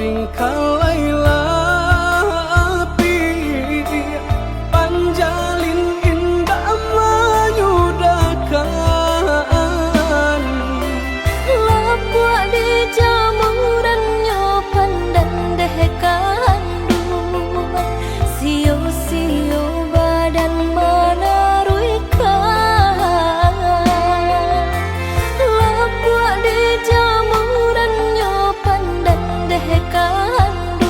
bingkalailah api panjalin indah menyudakan lapua di jamurannya pandan deh kandung sio-sio badan menaruikan lapua di jamurannya pandan deh kandung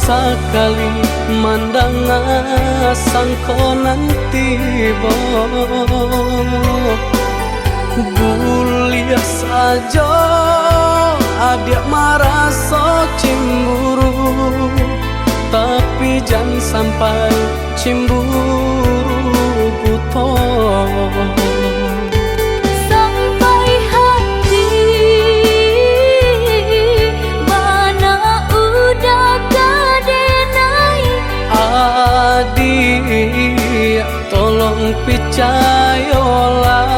sakali mandang sangkonan tiba Guliah saja adik merasa cemburu Tapi jangan sampai cemburu buta Sampai hati mana udah kadenai Adik tolong percayalah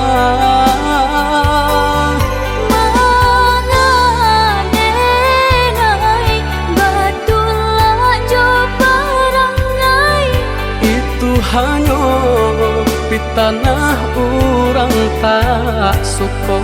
hanya di tanah orang tak suka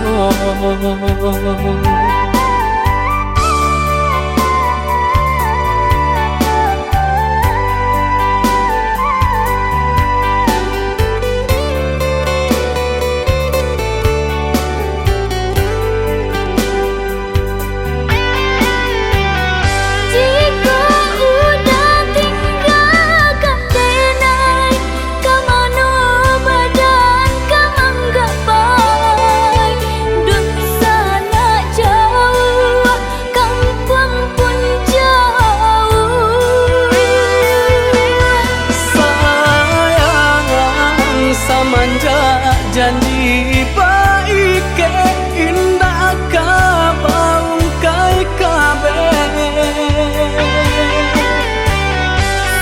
janji baik ke indah kabau kai kabe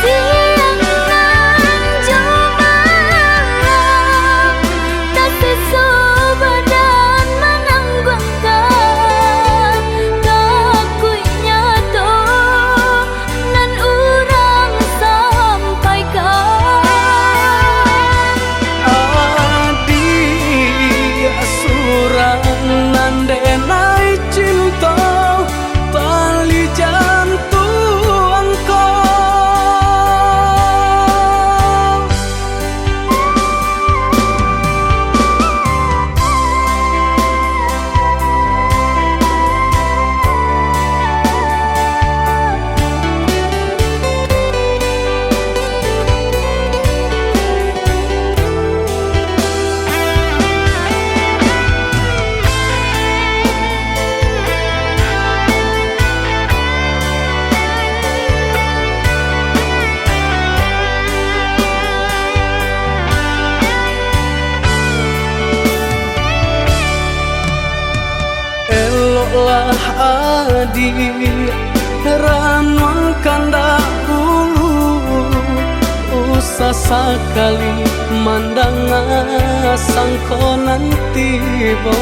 siang nan jumalang tak sesubadan menanggungkan kakunya to nan urang sampaikan nandenai cinta tali jantung Eloklah adik ranuang kandak bulu Usah sekali mandang sangkonan tiba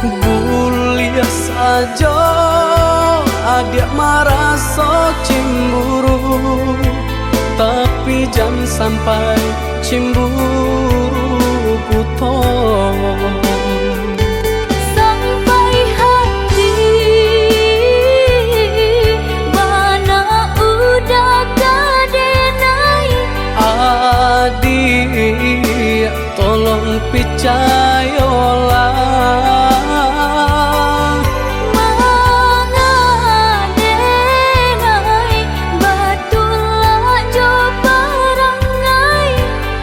Guliah saja adik merasa cemburu Tapi jangan sampai cemburu buta sampai hati mana udah kadenai adik tolong percayalah mengadenai batulah jo perangai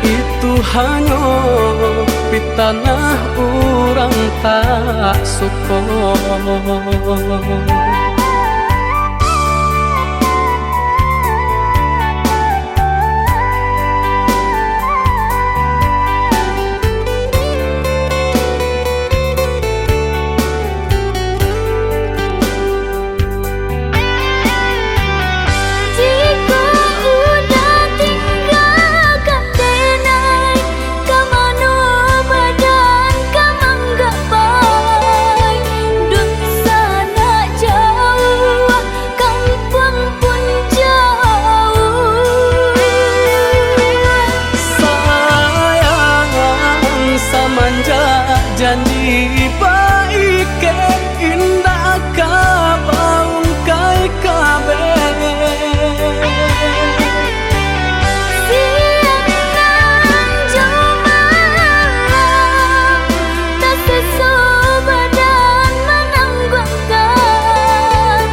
itu hanya di tanah orang tak suka janji baik ke indah kabau kai kabe siang nan jumalang tak sesubadan menanggungkan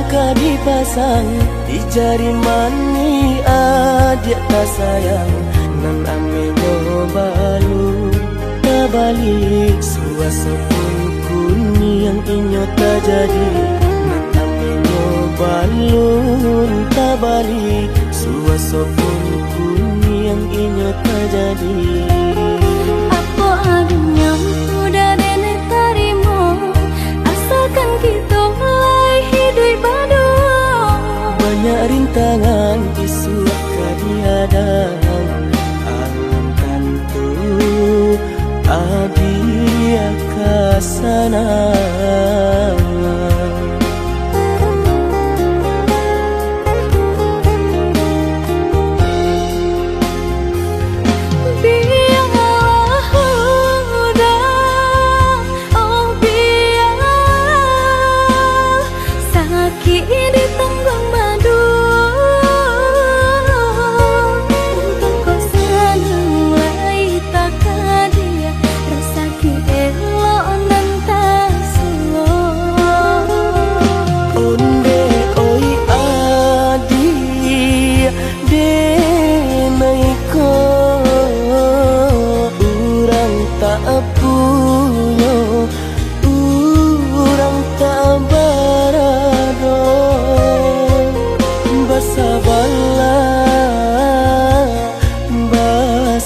ka dipasang di jari mani adik tak sayang nan ame balu tabalik suasa pun kuni yang inyo tak jadi nan ame balun tabalik suasa pun kuni yang inyo tak jadi. Apa adanya udah nenek tarimo asalkan kita mulai hidup baru. Banyak rintangan isu kadiadang alam tentu abia kasana.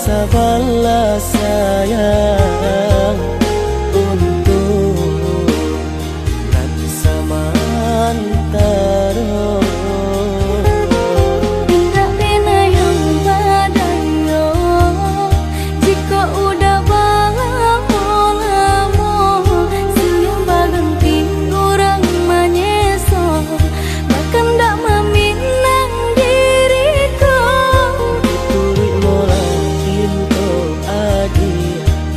Sabarlah sayang untuk nanti samantara. Tidak pena yang badayo jika udah lamo siang baganti orang manyeso bahkan tak meminang diriku. Turik mola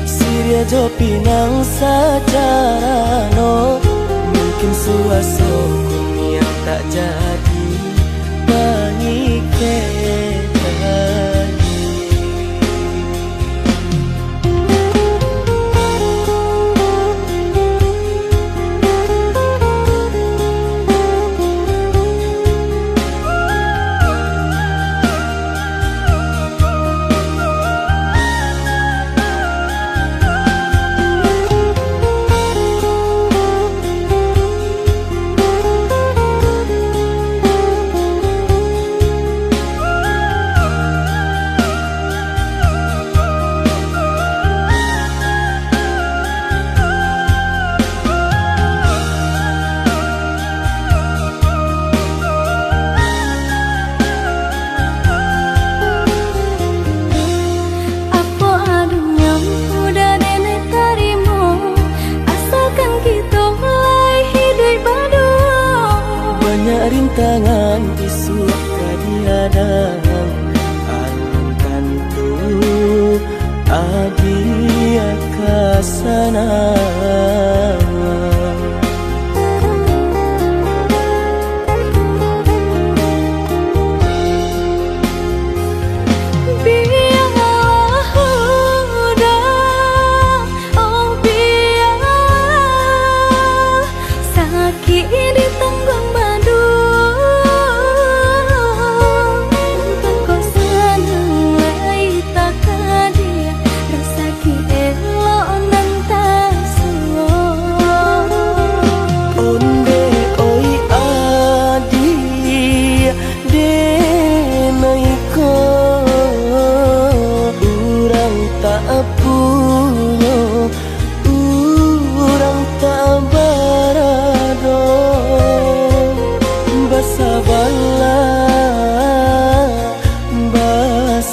Siria jo pinang secara no mungkin suaso kun yang tak jadi mengikat lagi. Rintangan isu kadiadang alam tentu abia kasana.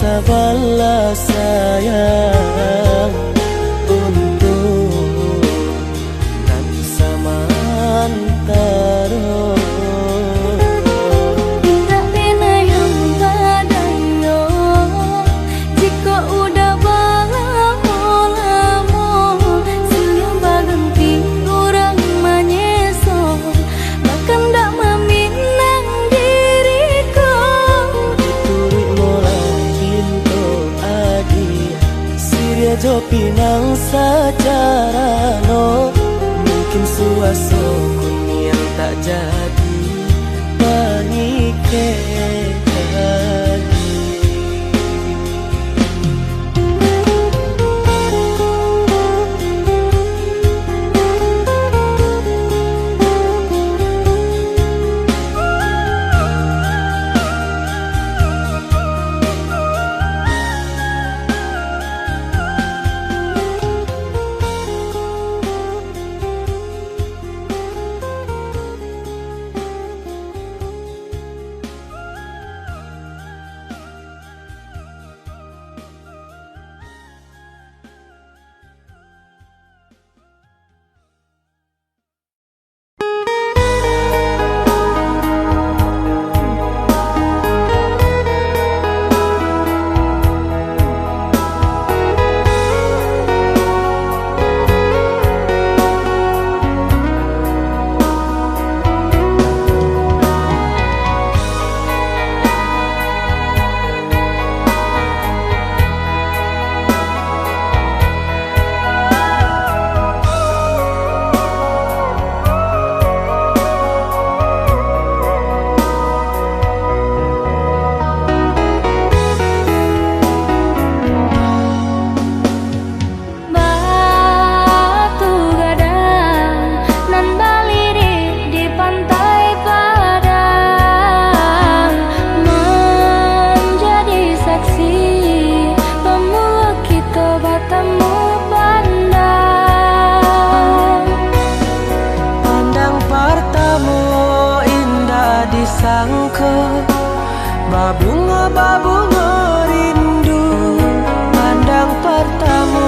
Sabarlah sayang untuk nanti samantara. Tidak pena yang badayo jika udah lamo siang baganti orang manyeso bahkan tak meminang diriku. Turik mola Siria jo pinang secara no mungkin suaso kun yang tak jadi disangka babunga rindu pandang pertama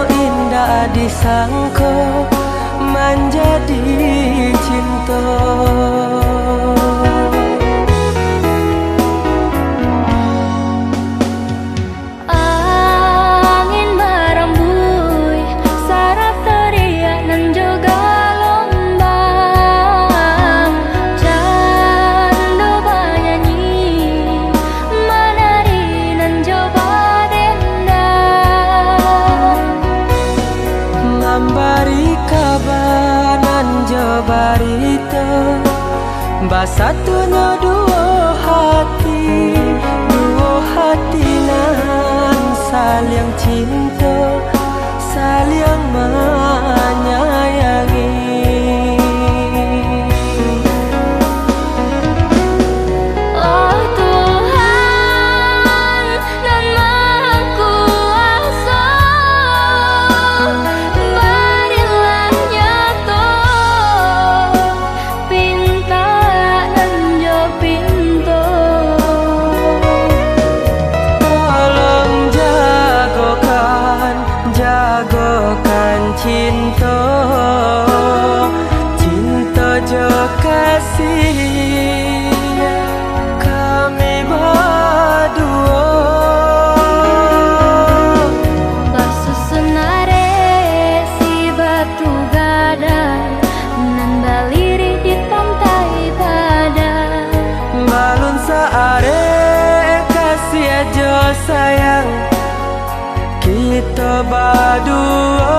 indah disangka menjadi cinta. Angin berembui saraf teriak nan juga lombang, candu bernyanyi menari nan coba dendam, memberi kabar nan barita basatunya dua hati nan saling cinta saling menyayangi. oh Tuhan nan Maha Kuasa, berilah nyata pinta nan jo pintu. Tolong jagokan cinta jo kasih kami berdua. Basusunare si batu gadang nan baliri di pantai padang, Balun saare kasih aja sayang kita berdua.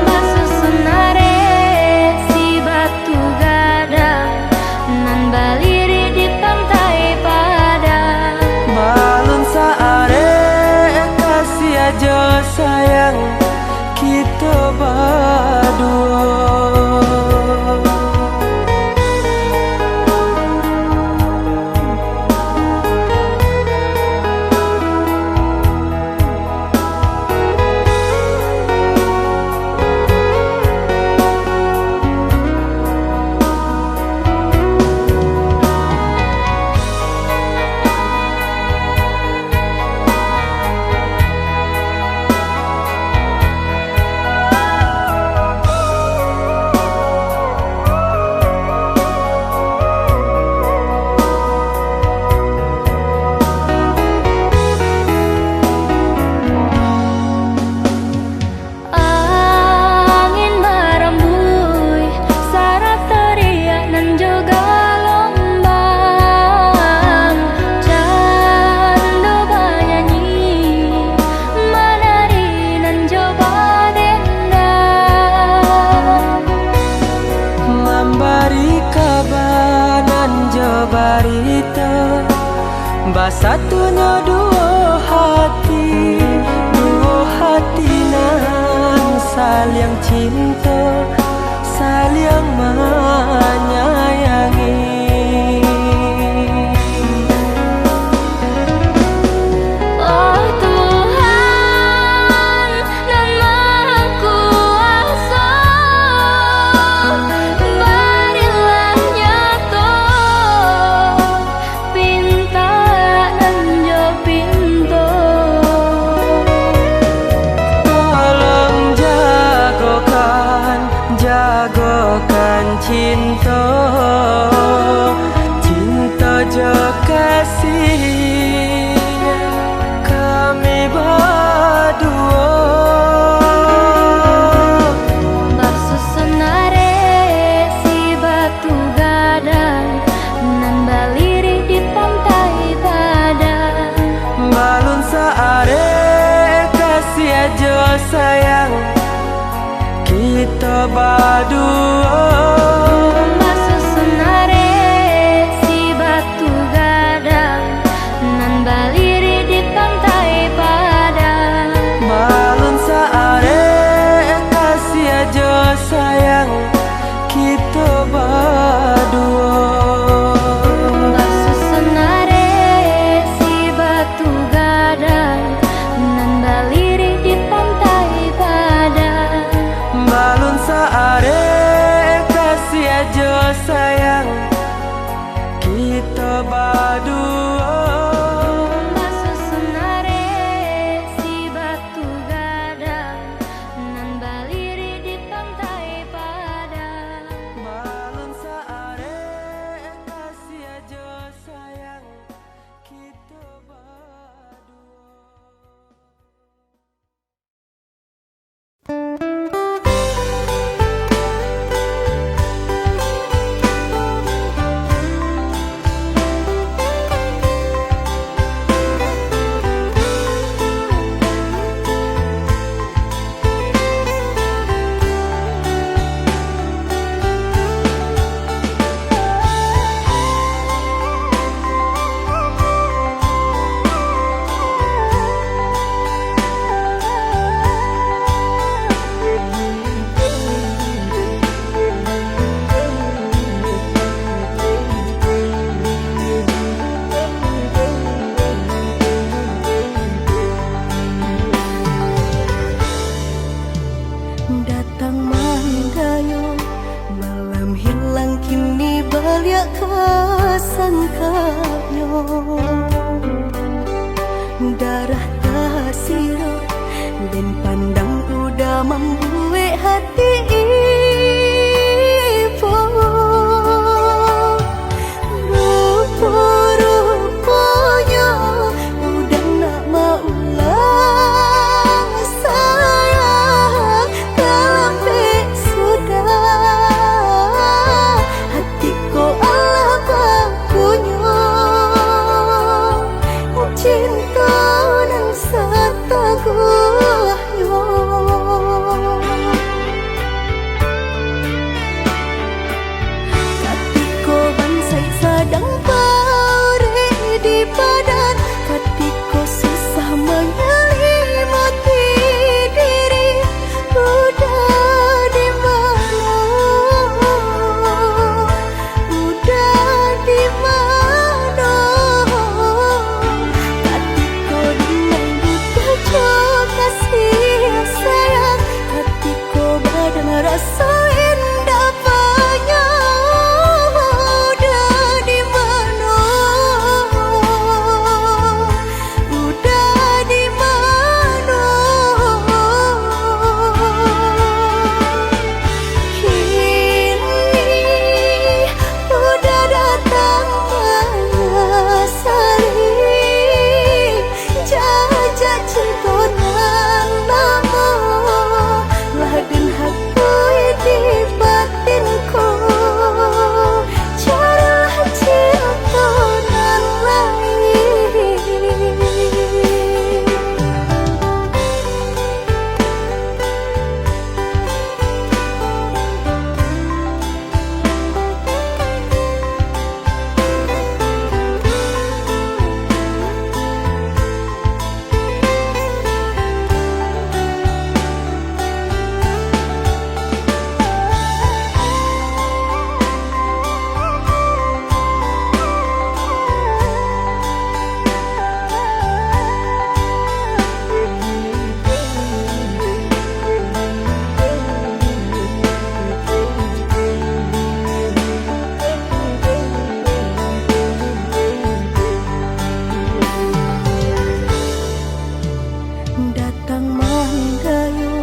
basusunare si batu gadang nan baliri di pantai padang, Balun saare kasih aja sayang kita berdua. angin berembui saraf teriak nan juga lombang, candu bernyanyi menari nan coba dendam, Memberi kabar nan barita basatunya dua hati nan saling cinta saling menyayangi. oh Tuhan nan Maha Kuasa, berilah nyata pinta nan jo pintu. Tolong jagokan cinta jo kasih kami berdua. Basusunare si batu gadang nan baliri di pantai padang, Balun saare kasih aja sayang kita berdua. basusunare si batu gadang nan baliri di pantai padang, Balun saare kasih aja sayang kita berdua. basusunare si batu gadang nan baliri di pantai padang, Balun saare kita berdua. Masusunare si batu gadang nan baliri di pantai padang. Balon saare kasih aja sayang kita berdua. Datang mandayo, malam hilang kini balik kasangkayo. Darah tasiro dan pandang udah membuat hati ibu. Rupa-rupanya udah nak mau lah sayang. Kalampe sudah hatiku Allah bakunya. Cinta dan setaguhnya. Katiko bansai sadang pare di badan. Katiko susah menyelimati diri. Udah di mana? Udah di mana? Katiko dengan buta coba kasih sayang. Katiko badan rasa indah banyak. Udah di mana? Udah di mana? Kini udah datang Manasari. Jajak cinta nan lama laden hakui di batinku. Caralah cinta nan lain. Datang mandayo,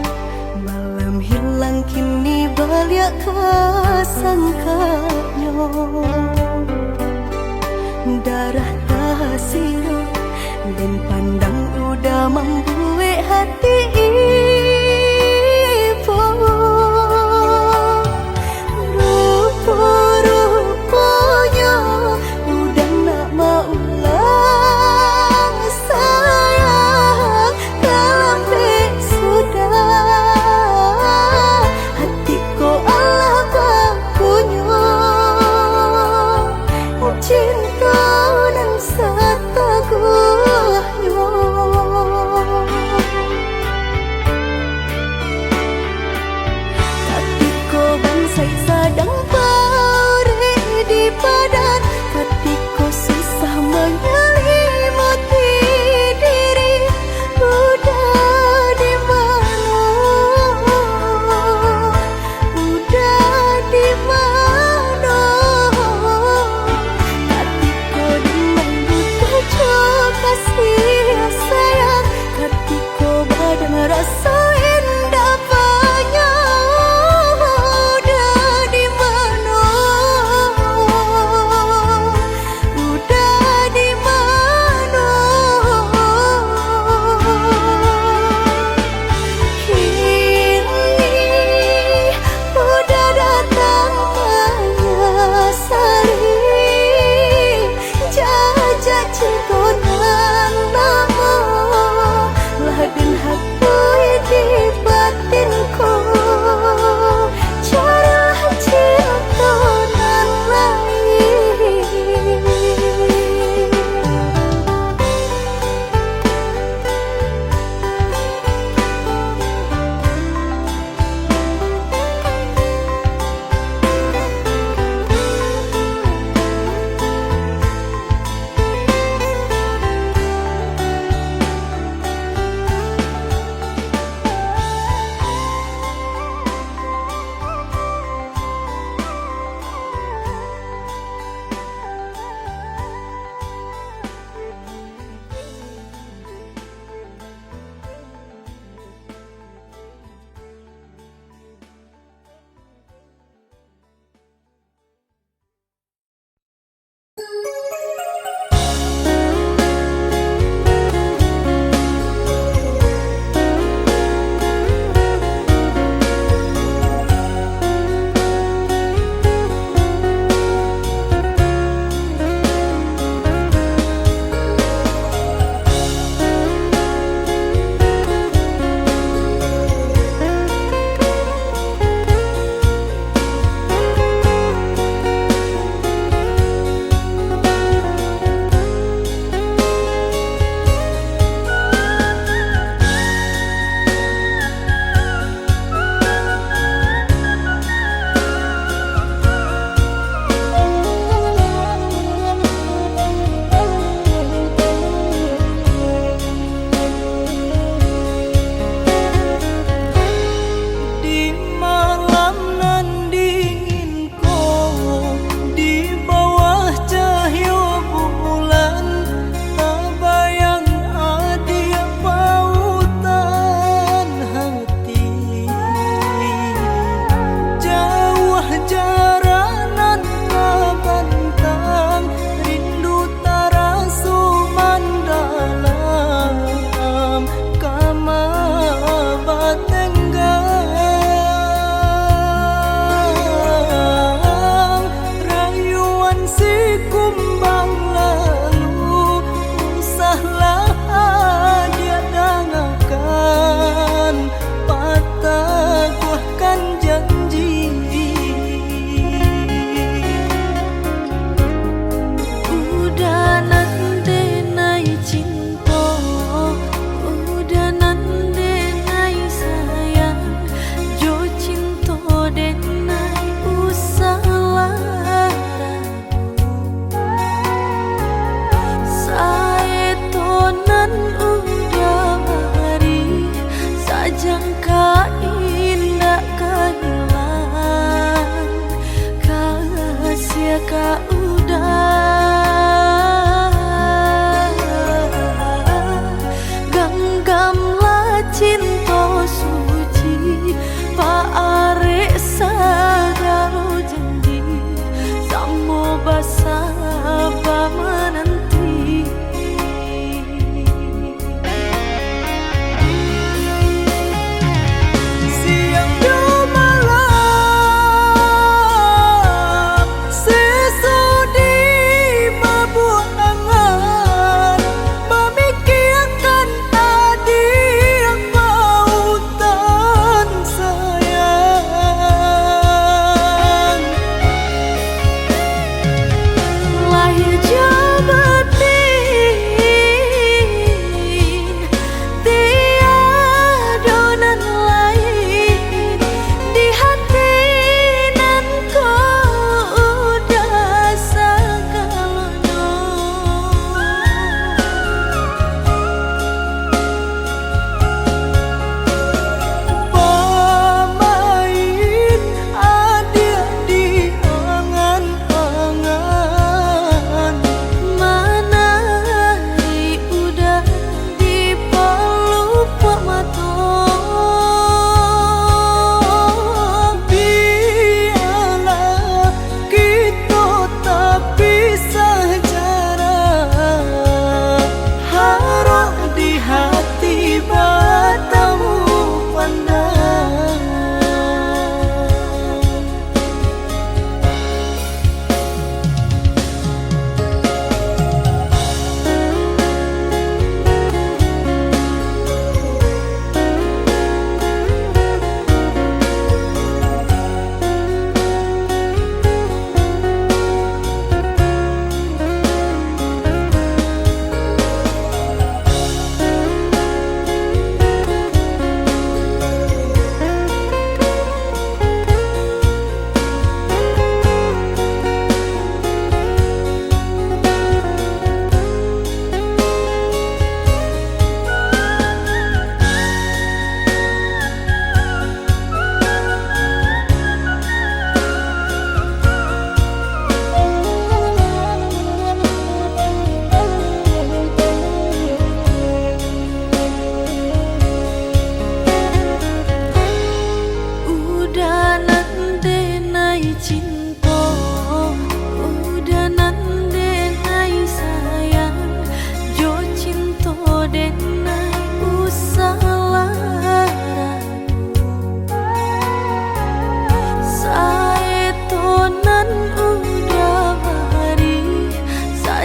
malam hilang kini balik kasangkayo. Darah tasiro dan pandang udah membuat hati ibu. Rupa-rupanya udah nak mau lah sayang. Kalampe sudah hatiku Allah bakunya. Cinta dan setaguhnya. Katiko bansai sadang pare di badan. Katiko susah menyelimati diri. Udah di mana? Udah di mana?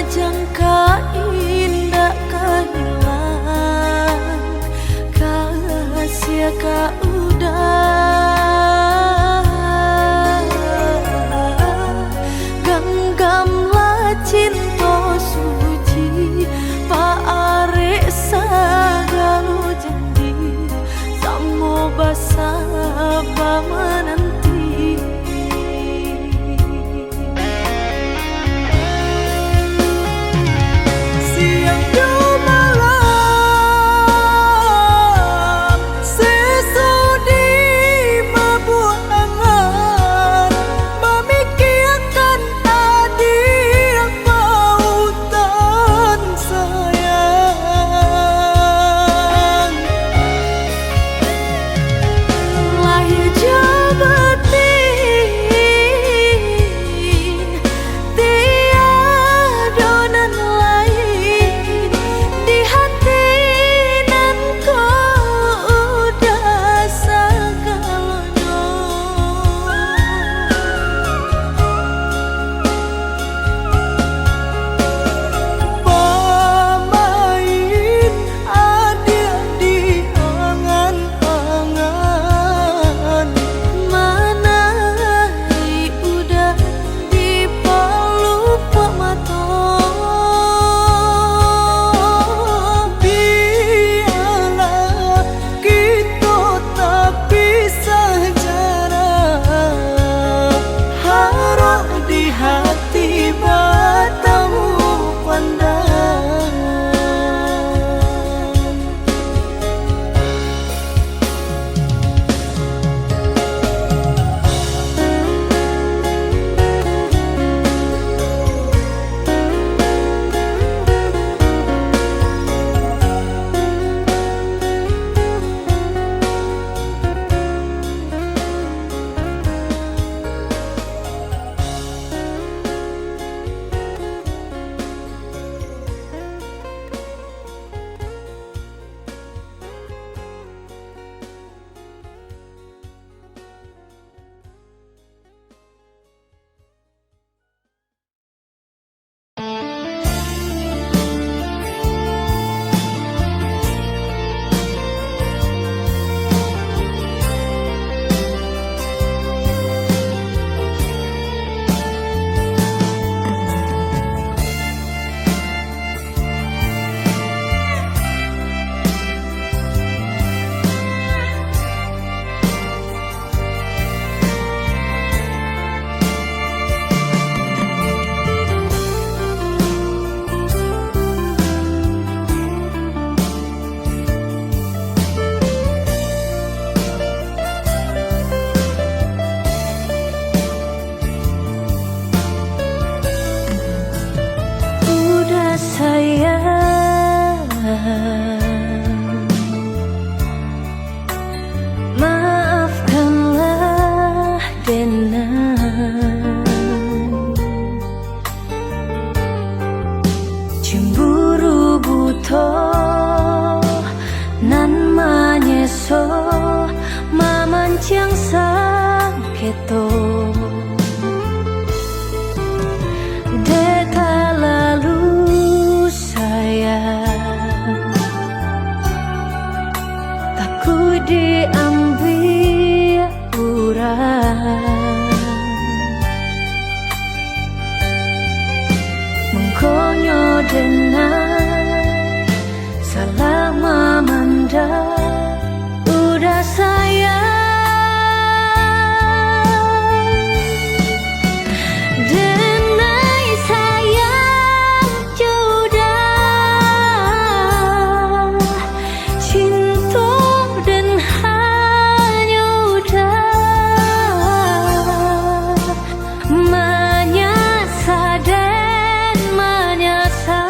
jangka indah kehilang kasih ka udah genggamlah cinta suci paare sagalo janji samo basa menanti siang do malam sesudi mabuangan memikirkan adil pautan sayang lahir jabatin tiada nan lain di hati nan kau udah segalanya pemain adil di angan-angan manai udah di palupa mata biarlah kita tak pisah jarak harap di hati bertemu pandang udah sayang maafkanlah Denan cemburu buto nan manyeso mamancang sang keto deta lalu sayang takut diambil urang mengkonyo dengan salah mamanda udah sayang denai sayang jodoh cinta dan hanya udah menyasa dan menyasa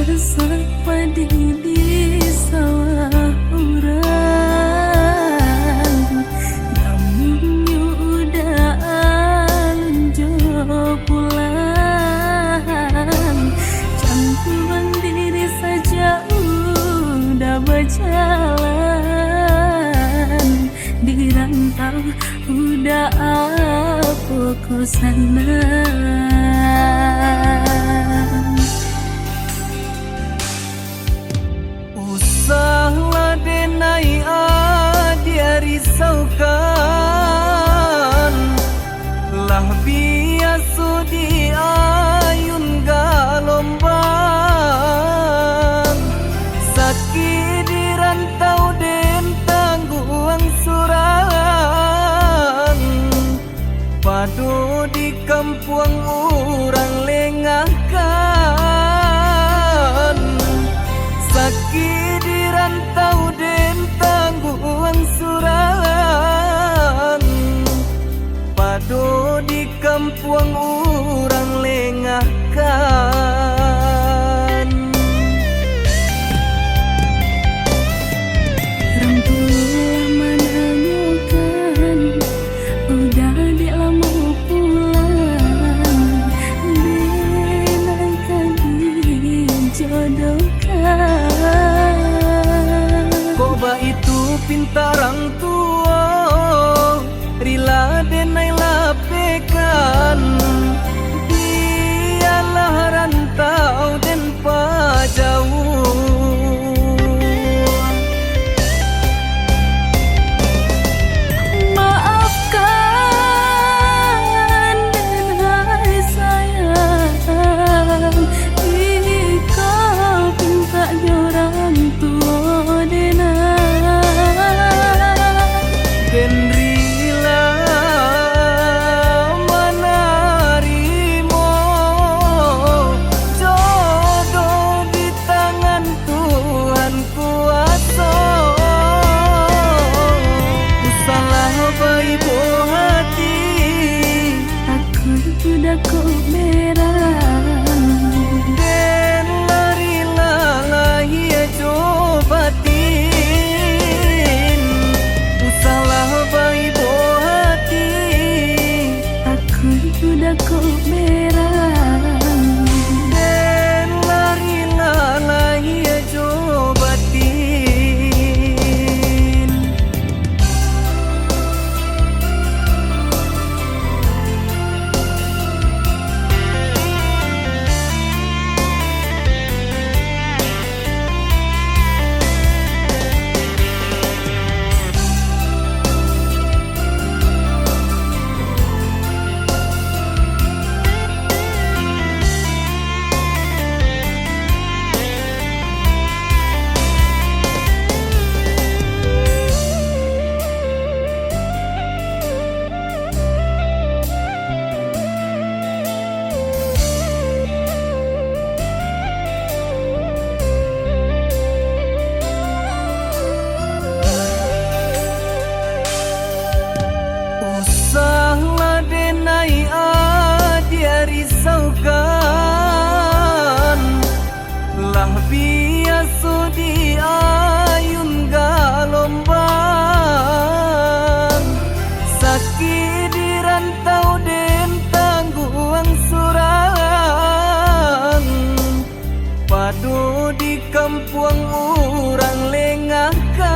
masak padi di sawah urang, namun udah alunjo pulang. Campuran diri saja udah berjalan, di rantau udah apa ku sana. Usahlah denai dia risaukan, lah biasa di ayun galombang. Sakit di rantau den tangguang surang, padu di kampung orang lengahkan. Sakit di rantau den tangguang surang, padu di kampung orang lengahkan. Rampulah menanyakan, udah di lama pulang, denaikan dijodohkan. Koba itu pintarang tua, rila denai lapekan. Dialah rantau den pajauh. Maafkan dan hai sayang, ikau pinta jorang tua Den rila menarimo jodoh di tangan Tuhan kuasa. Ku salah baik hati, aku sudah kau merang. den larila lahia cobatin. Ku salah baik hati, Aku sudah kau merang. den larila lahia cobatin. Usahlah denai dia risaukan, lah biasa di ayun galombang. Sakit di rantau den tangguang surang, padu di kampung orang lengahkan.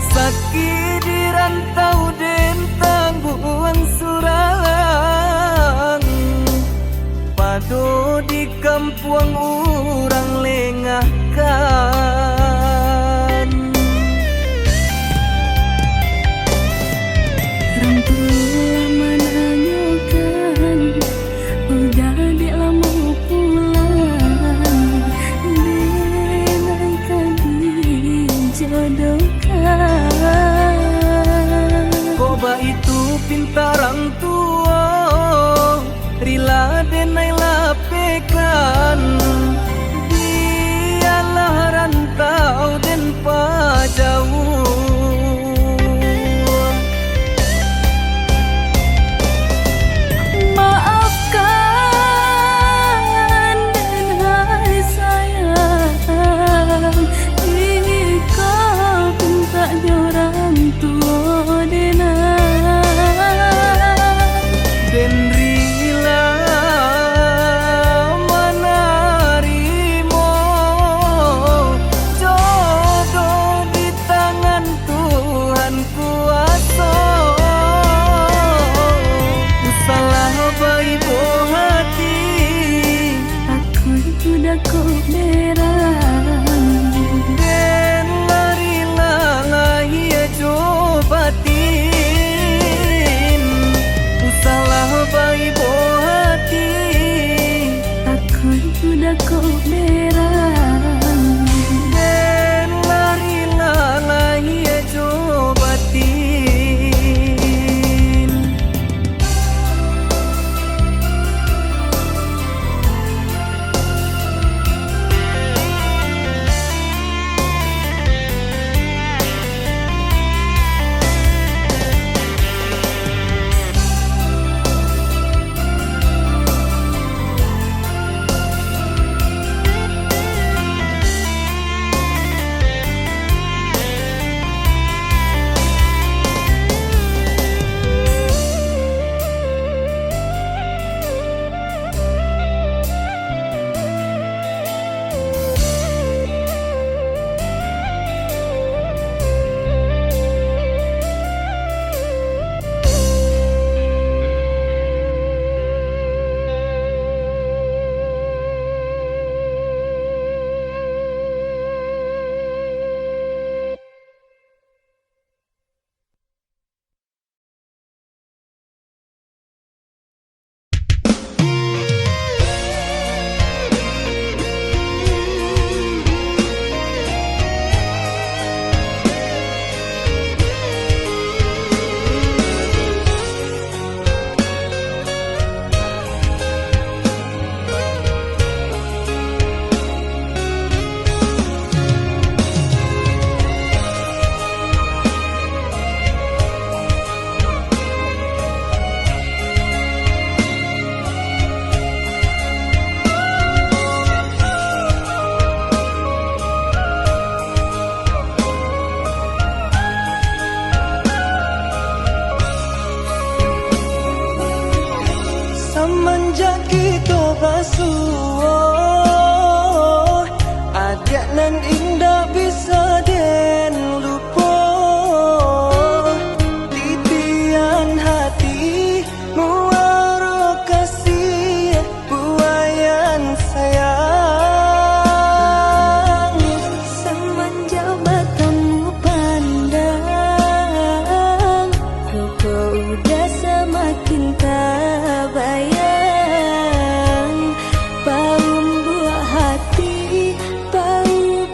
Sakit di rantau den tangguang surang, padu di kampung orang lengahkan. Rampulah menanyakan, udah di lama pulang, denaikan dijodohkan. Koba itu pintarang tua, rila denai lapekan. Dialah rantau semenjak kita basuh, ada nan indah bisa den lupa. Titian hati muaro kasih buayan sayang. Semenjak bertemu pandang, rupa udah semakin tak bayang. Bau buah hati, bau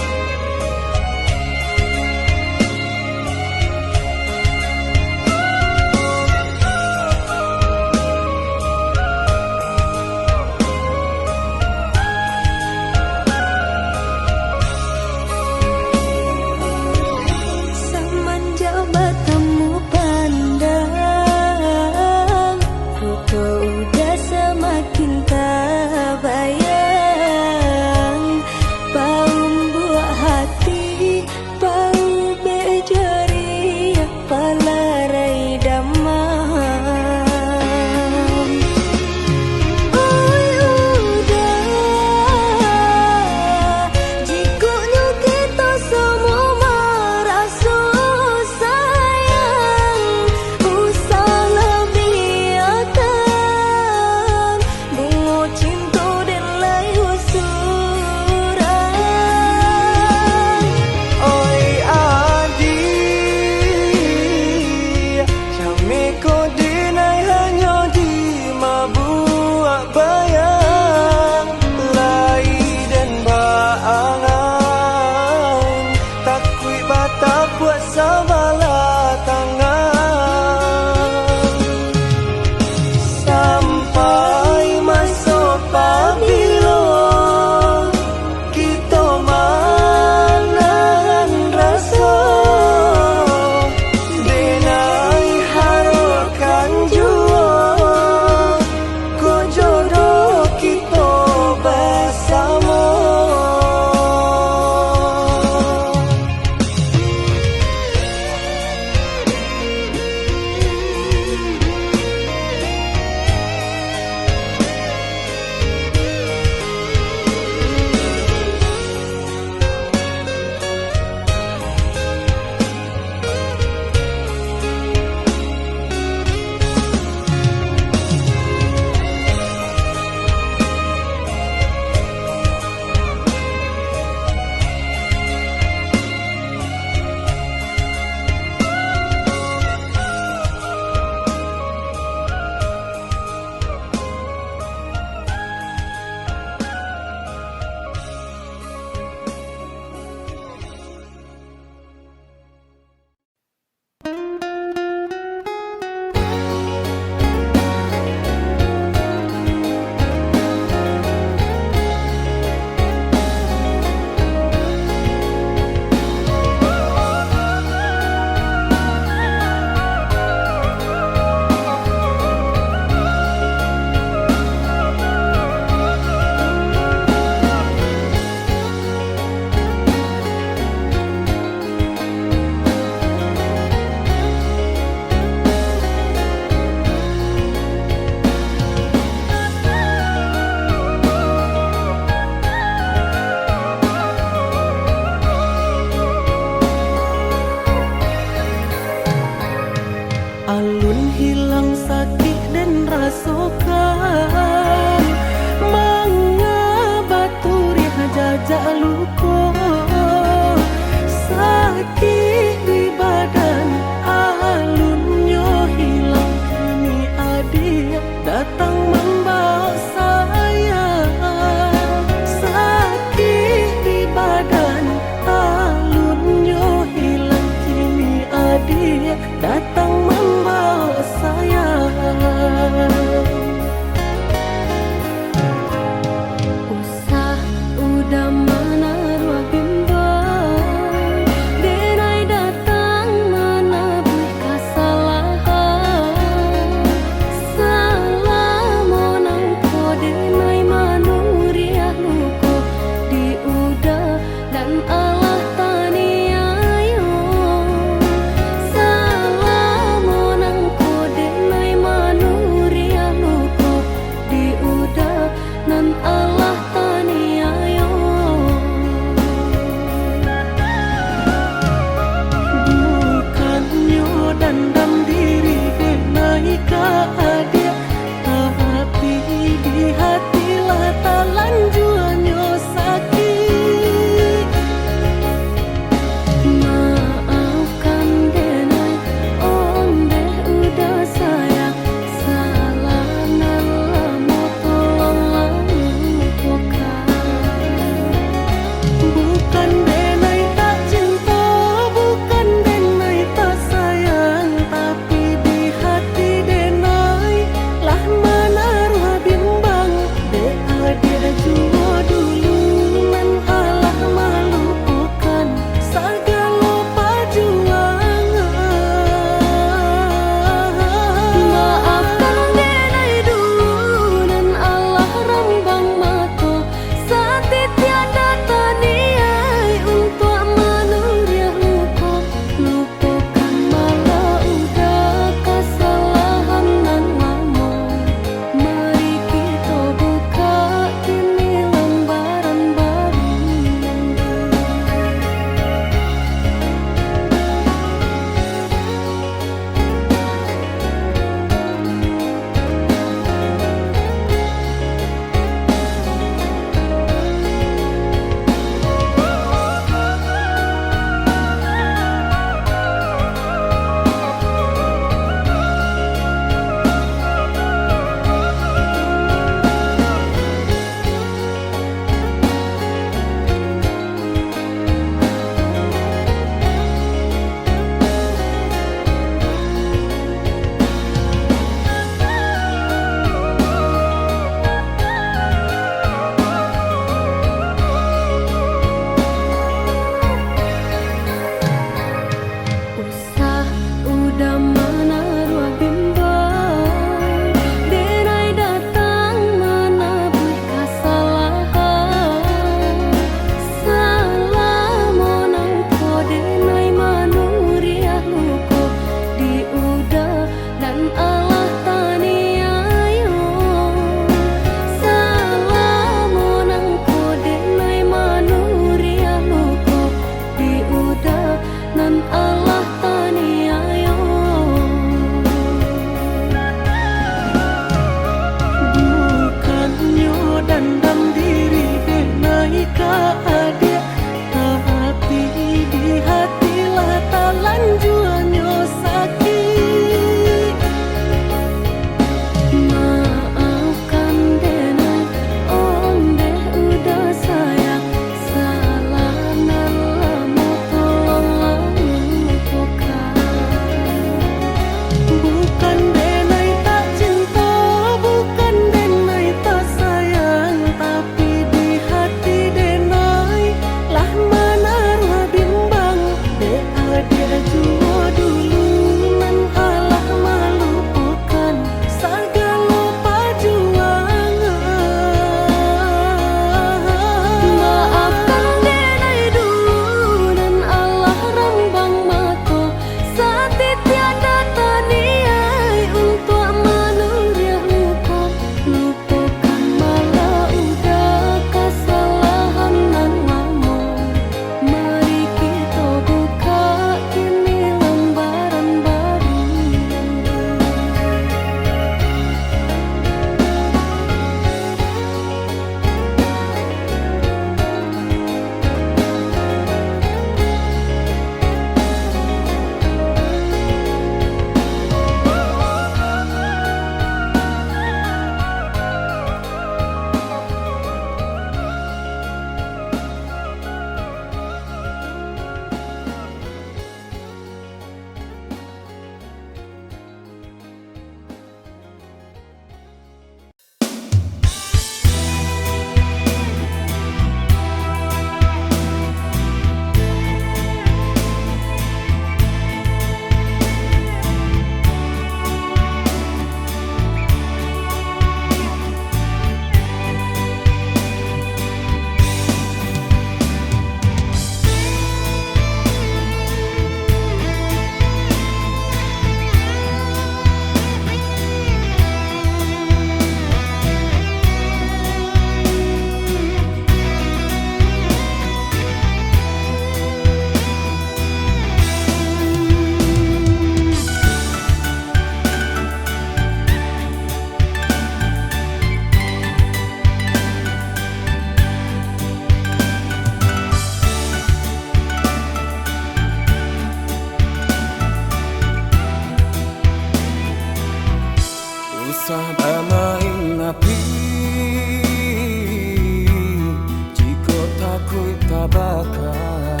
lupakan.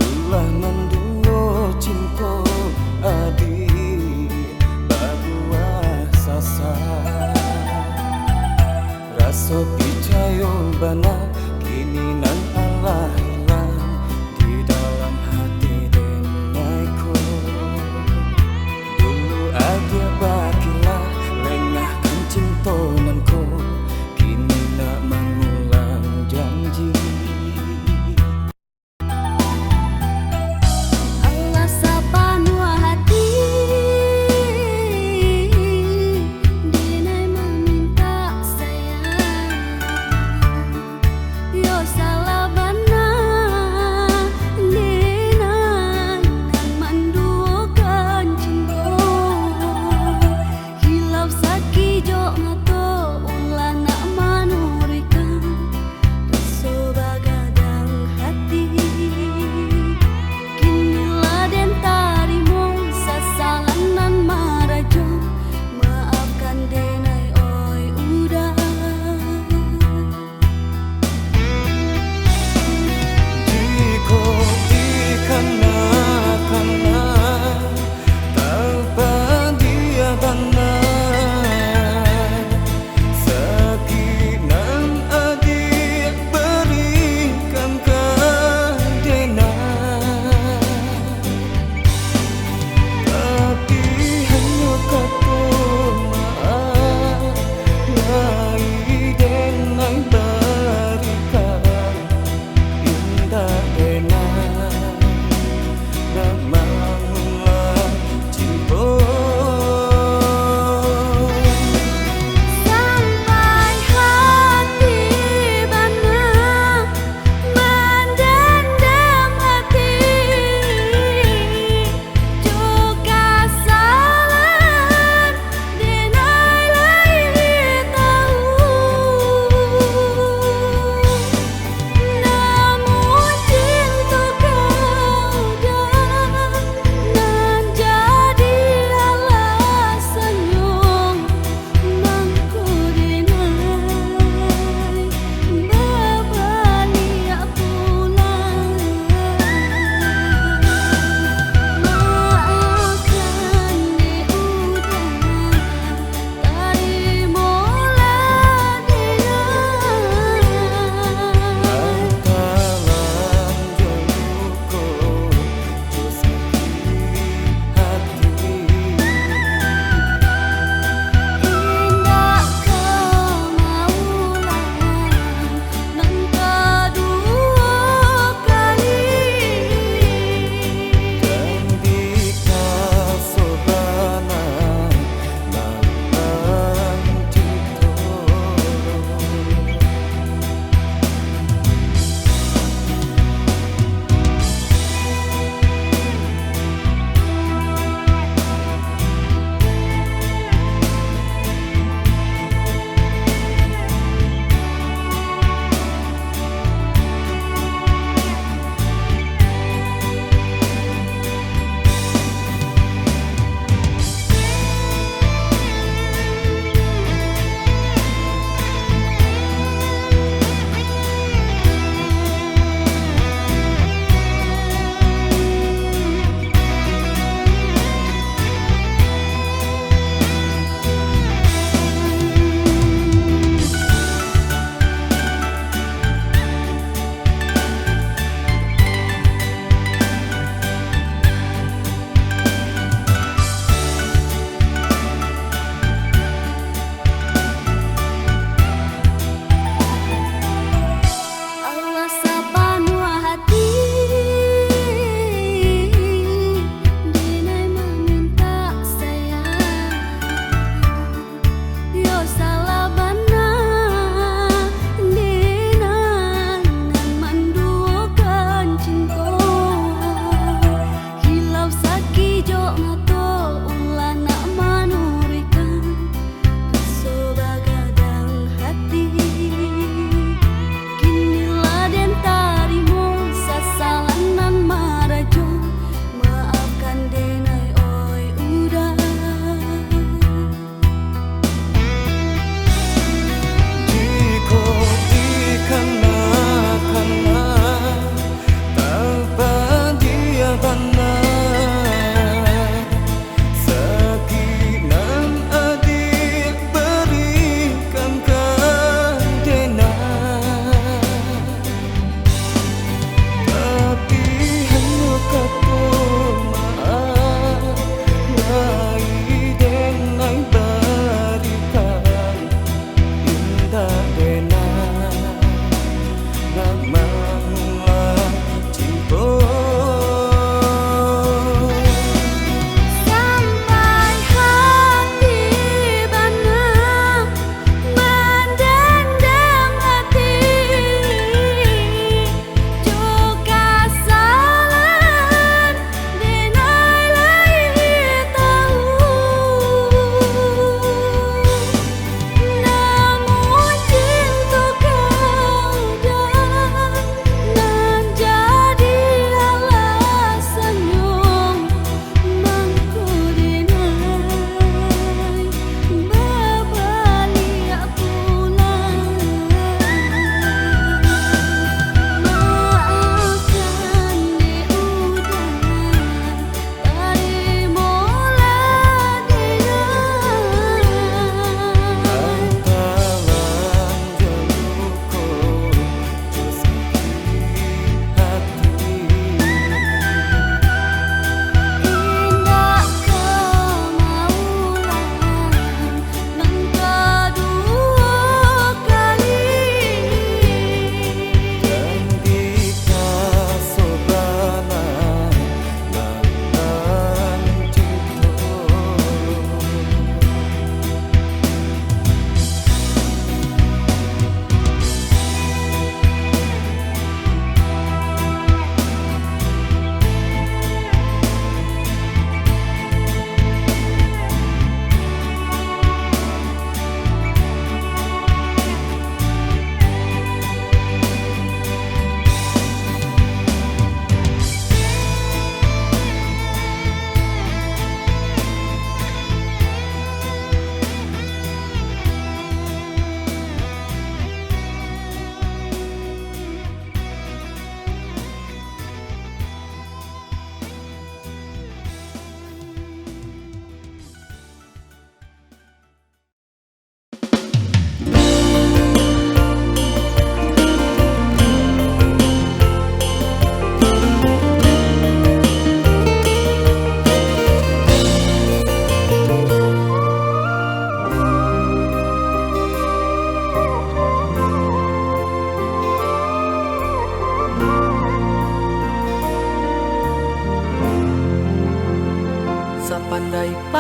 Ulah mendengo cinta adi babuah sasar. Rasa percaya bana kini nan Allah hilang di dalam hati denaiku. Dulu ada bakilah lengahkan cinta nanku, kini nak mengulang janji. Allah sepenuh hati Dinai meminta sayang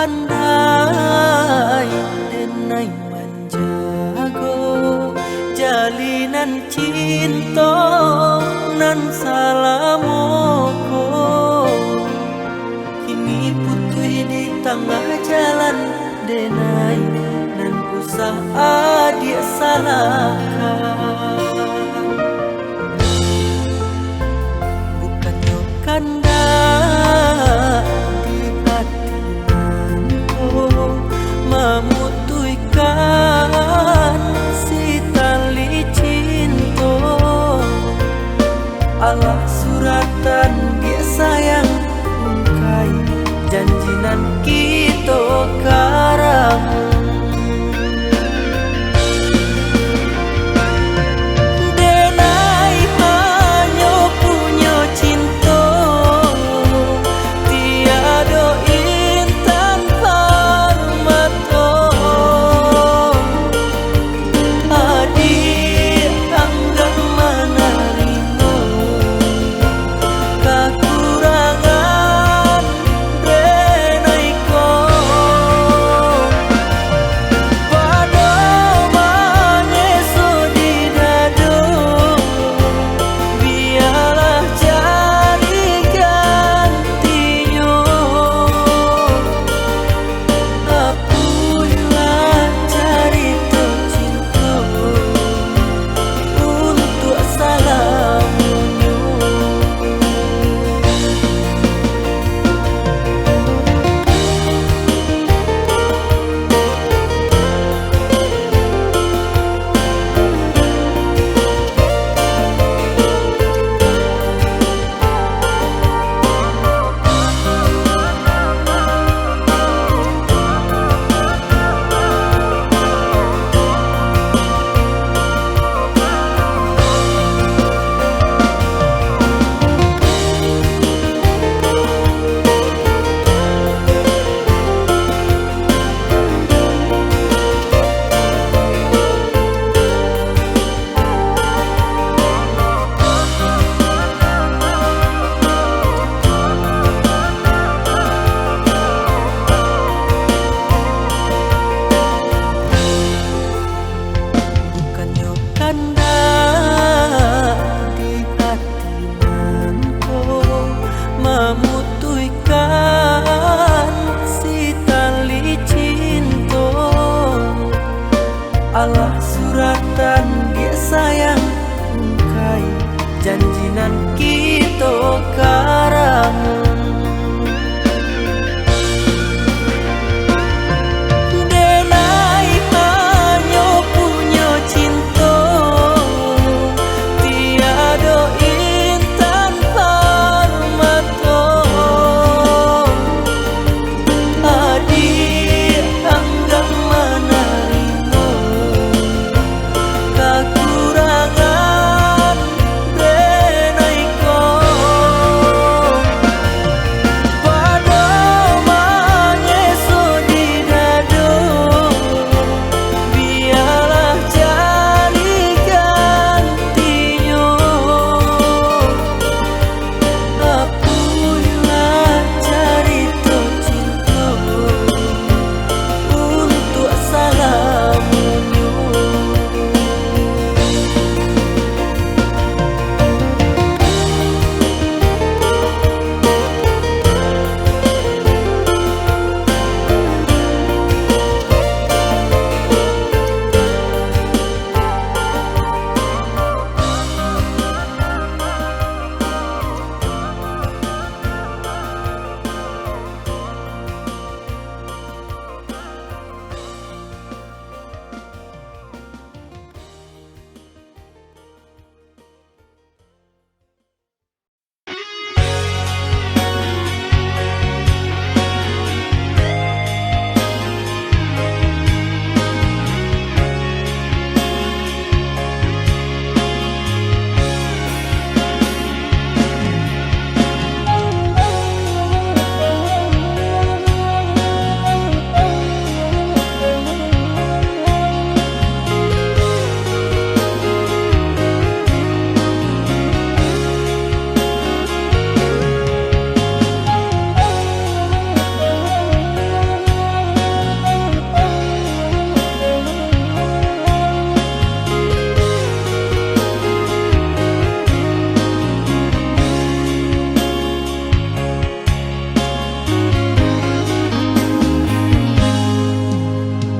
pandai denai menjago jalinan cinta nan salamoko. Kini putui di tengah jalan denai nan usaha dia salahkan. Bukannya kanda di hati nanko memutuikan si tali cinta. Allah suratan dia sayang ungkai janjinan kita karang. Denai hanya punya cinta tiada intan hormato. Adik anggang menerima kekurangan denai ko.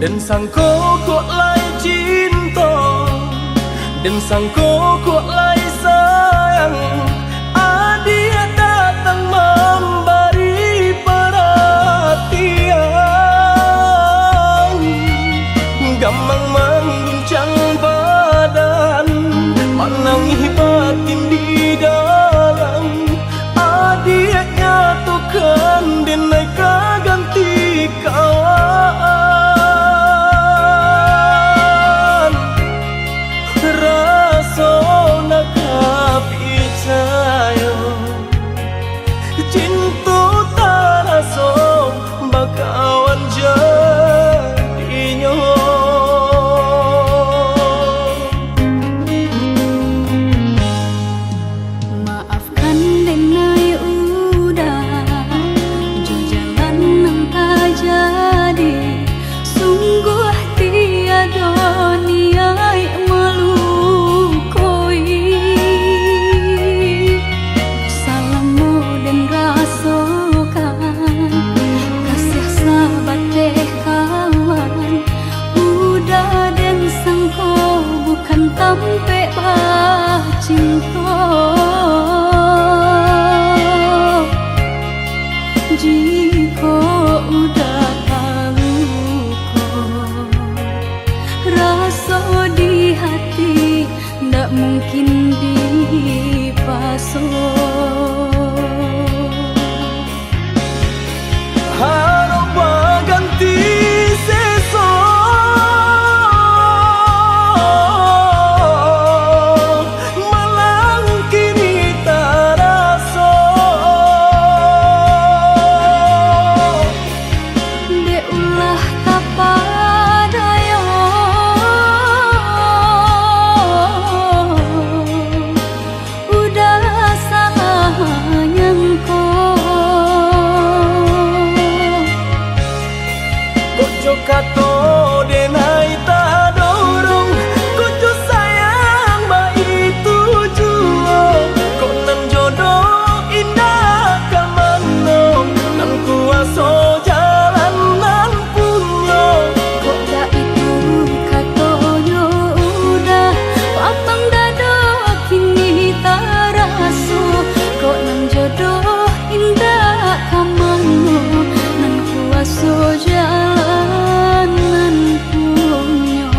Dan sangko kok lai cinta, dan sangko kok lai sayang. Dia datang memberi perhatian, gampang mengguncang badan, menangis batin di dalam. Dia nyatukan denai ganti kawan. Rasa nak percaya cinta tak rasa bakawan jadinya. Maafkan denai udah jo jalan nang tak jadi. Sungguh tiada niat melukoi. Salahmu dan rasakan kasih sahabat deh kawan. Udah dan sangko bukan tampe cinta. Jika udah tahu kok rasa di hati ndak mungkin dipasok. Harap ganti sesok, malang kini tak rasa. De ulah tapadaya udah salah nyangko. Kojo kato denai tak dorong, kojo sayang baik tujuan. Kok nan jodoh indah kamano, nan kuaso jalan nan punya. Kok dah itu katonyo udah lapang dada kini tak raso. Kok nan jodoh indah kamano, nan kuaso jalan nan punya.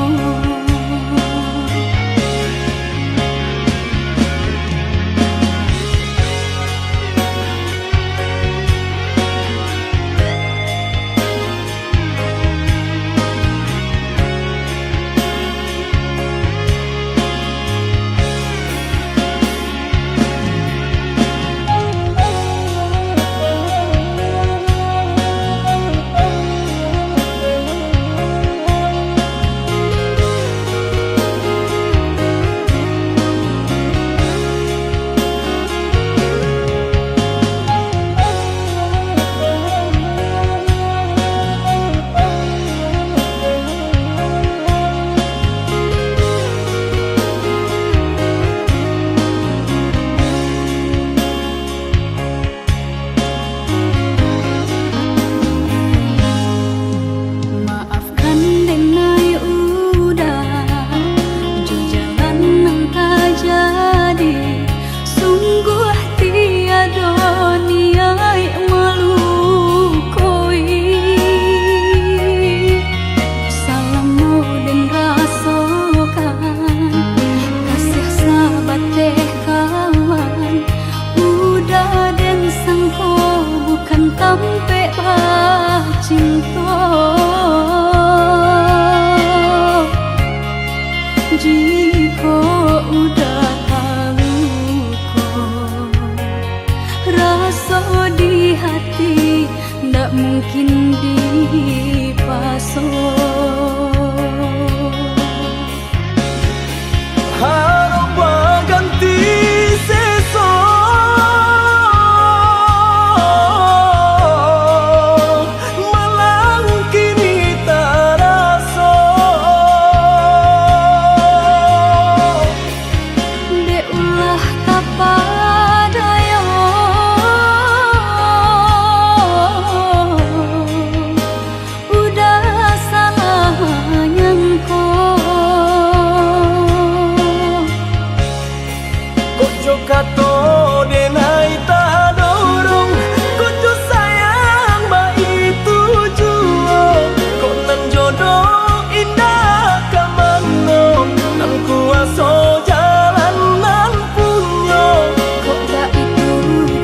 Maafkan denai udah jo jalan nang tak jadi. Sungguh tiada niat melukoi. Salahmu dan rasakan kasih sahabat deh kawan. Udah dan sangko bukan tampe cinta. Jika udah tahu kok rasa di hati ndak mungkin dipasok. Harap ganti sesok, malang kini tak rasa. De ulah tapadaya udah salah kato denai tak dorong kucu sayang bayi tujuan kok nan jodoh indah kamano nan kuaso jalan nan punyo kok tak itu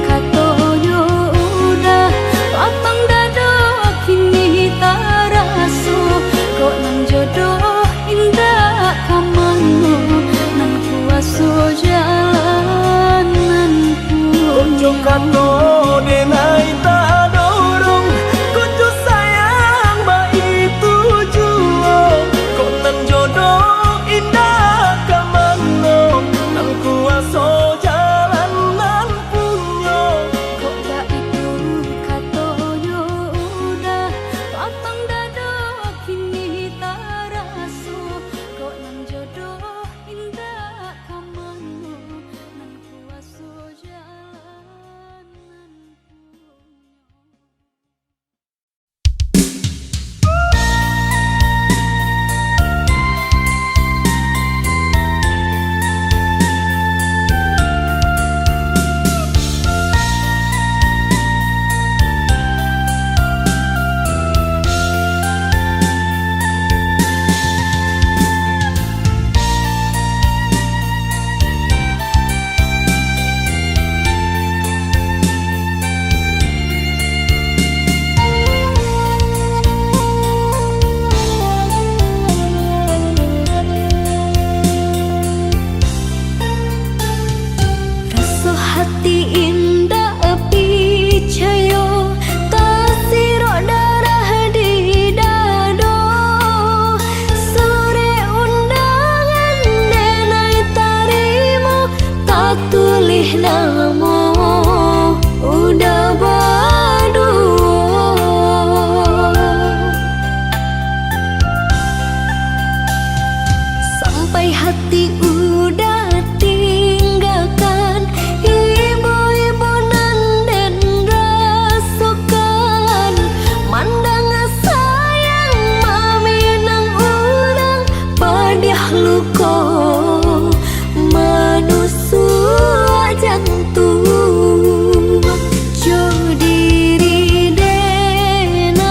katonyo udah lapang dado kini tak raso kok nang jodoh indah kamano nan kuaso jalan nan ojo punyo kato denai tak dorong kucu sayang bayi tujuan kok nan jodoh indah kamano nan kuaso jalan nan punyo kok tak itu katonyo udah lapang dado kini tak raso kok nang jodoh indah kamano nan kuaso jalan nan punyo. Rasa hati indah picayo tak sirok darah di dado sore undangan denai tarimo tak tulis namo udah badu sampai hati udah tinggalkan ibu-ibu nan den rasukan mandang sayang mami nang urang padiah luko manusia jantung jo diri denai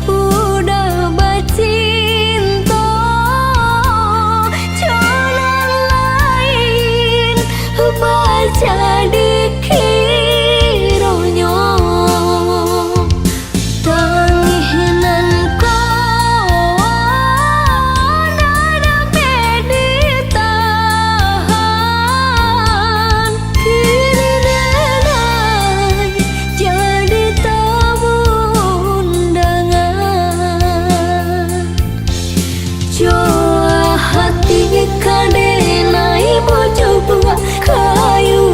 udah bacinta jalan lain baca dikironyo tanginan ko nada meditahan kini denai jadi tamu undangan Joa hati kadenai bojo buah kayu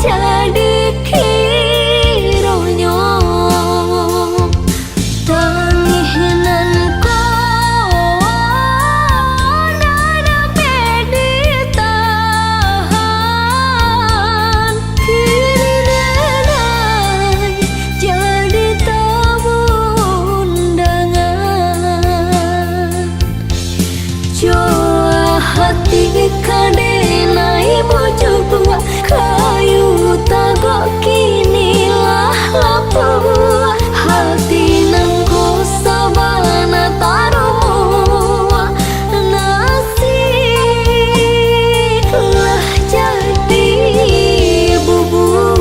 jadi kironyo tanginan ko nana meditahan kini nenai jadi tamu undangan Joa hati kadenai bojo tua kayu tagok kini lah lapua hati nang sabana tarumu nasib lah jadi bubur.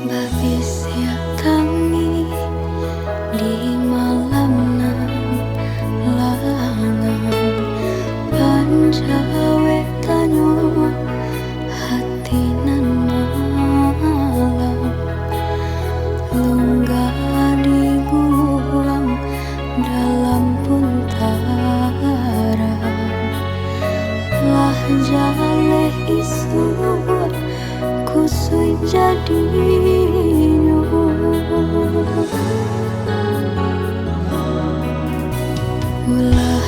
Babisnya kami di malam nan langan pancawe tanyo hati nan malam lunggah di gulang dalam puntara lah jale isu kusui jadinya ulah